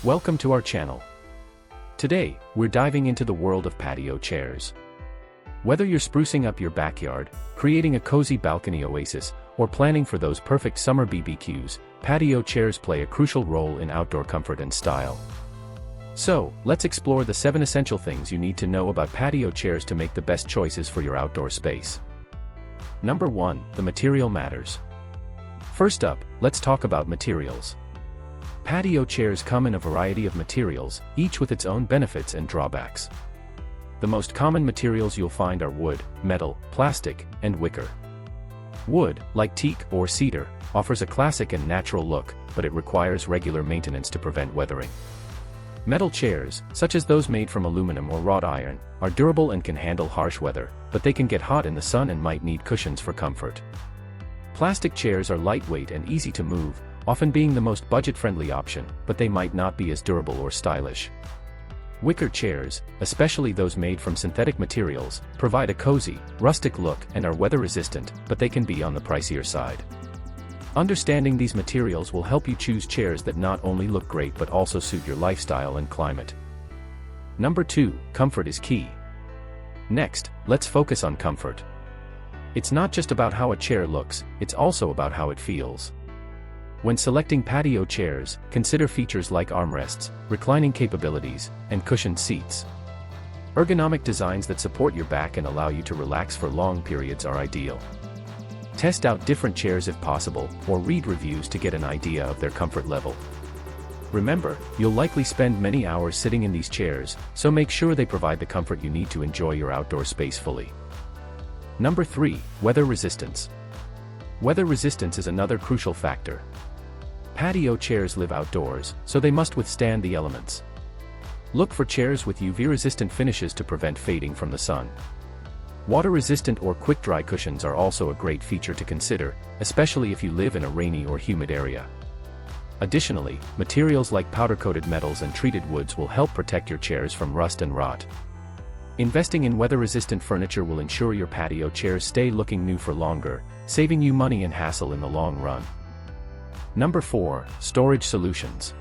Welcome to our channel. Today, we're diving into the world of patio chairs. Whether you're sprucing up your backyard, creating a cozy balcony oasis, or planning for those perfect summer BBQs, patio chairs play a crucial role in outdoor comfort and style. So, let's explore the 7 essential things you need to know about patio chairs to make the best choices for your outdoor space. Number 1, the material matters. First up, let's talk about materials. Patio chairs come in a variety of materials, each with its own benefits and drawbacks. The most common materials you'll find are wood, metal, plastic, and wicker. Wood, like teak or cedar, offers a classic and natural look, but it requires regular maintenance to prevent weathering. Metal chairs, such as those made from aluminum or wrought iron, are durable and can handle harsh weather, but they can get hot in the sun and might need cushions for comfort. Plastic chairs are lightweight and easy to move, often being the most budget-friendly option, but they might not be as durable or stylish. Wicker chairs, especially those made from synthetic materials, provide a cozy, rustic look and are weather-resistant, but they can be on the pricier side. Understanding these materials will help you choose chairs that not only look great but also suit your lifestyle and climate. Number 2, comfort is key. Next, let's focus on comfort. It's not just about how a chair looks, it's also about how it feels. When selecting patio chairs, consider features like armrests, reclining capabilities, and cushioned seats. Ergonomic designs that support your back and allow you to relax for long periods are ideal. Test out different chairs if possible, or read reviews to get an idea of their comfort level. Remember, you'll likely spend many hours sitting in these chairs, so make sure they provide the comfort you need to enjoy your outdoor space fully. Number 3, weather resistance. Weather resistance is another crucial factor. Patio chairs live outdoors, so they must withstand the elements. Look for chairs with UV-resistant finishes to prevent fading from the sun. Water-resistant or quick-dry cushions are also a great feature to consider, especially if you live in a rainy or humid area. Additionally, materials like powder-coated metals and treated woods will help protect your chairs from rust and rot. Investing in weather-resistant furniture will ensure your patio chairs stay looking new for longer, saving you money and hassle in the long run. Number 4, storage solutions.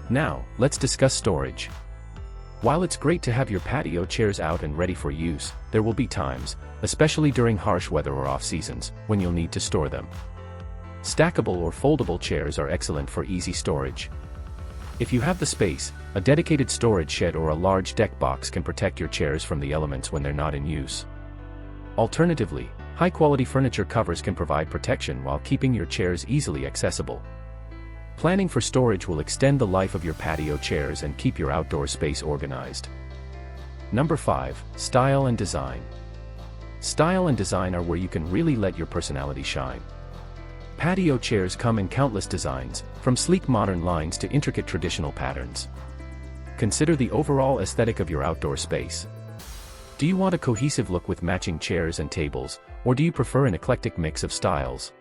Now, let's discuss storage. While it's great to have your patio chairs out and ready for use, there will be times, especially during harsh weather or off-seasons, when you'll need to store them. Stackable or foldable chairs are excellent for easy storage. If you have the space, a dedicated storage shed or a large deck box can protect your chairs from the elements when they're not in use. Alternatively, high-quality furniture covers can provide protection while keeping your chairs easily accessible. Planning for storage will extend the life of your patio chairs and keep your outdoor space organized. Number 5, style and design. Style and design are where you can really let your personality shine. Patio chairs come in countless designs, from sleek modern lines to intricate traditional patterns. Consider the overall aesthetic of your outdoor space. Do you want a cohesive look with matching chairs and tables, or do you prefer an eclectic mix of styles?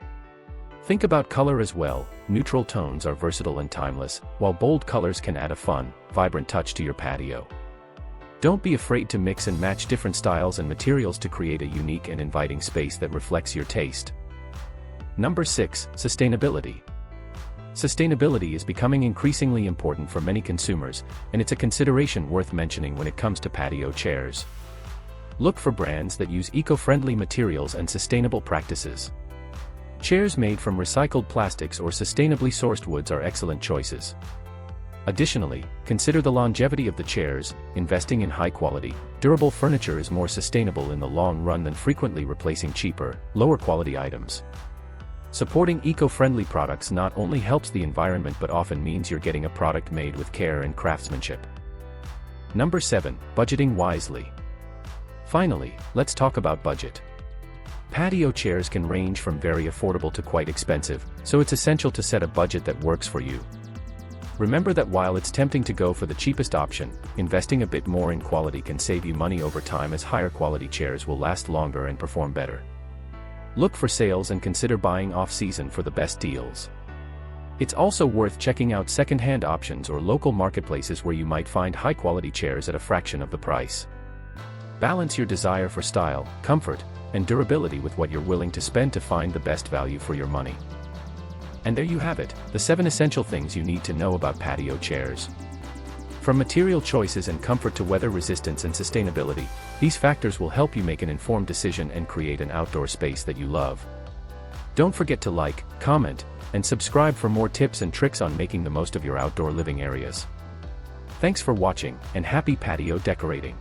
Think about color as well. Neutral tones are versatile and timeless, while bold colors can add a fun, vibrant touch to your patio. Don't be afraid to mix and match different styles and materials to create a unique and inviting space that reflects your taste. Number 6, sustainability. Sustainability is becoming increasingly important for many consumers, and it's a consideration worth mentioning when it comes to patio chairs. Look for brands that use eco-friendly materials and sustainable practices. Chairs made from recycled plastics or sustainably sourced woods are excellent choices. Additionally, consider the longevity of the chairs. Investing in high-quality, durable furniture is more sustainable in the long run than frequently replacing cheaper, lower-quality items. Supporting eco-friendly products not only helps the environment but often means you're getting a product made with care and craftsmanship. Number 7, budgeting wisely. Finally, let's talk about budget. Patio chairs can range from very affordable to quite expensive, so it's essential to set a budget that works for you. Remember that while it's tempting to go for the cheapest option, investing a bit more in quality can save you money over time, as higher quality chairs will last longer and perform better. Look for sales and consider buying off-season for the best deals. It's also worth checking out second-hand options or local marketplaces where you might find high-quality chairs at a fraction of the price. Balance your desire for style, comfort, and durability with what you're willing to spend to find the best value for your money. And there you have it, the 7 essential things you need to know about patio chairs. From material choices and comfort to weather resistance and sustainability, these factors will help you make an informed decision and create an outdoor space that you love. Don't forget to like, comment, and subscribe for more tips and tricks on making the most of your outdoor living areas. Thanks for watching, and happy patio decorating!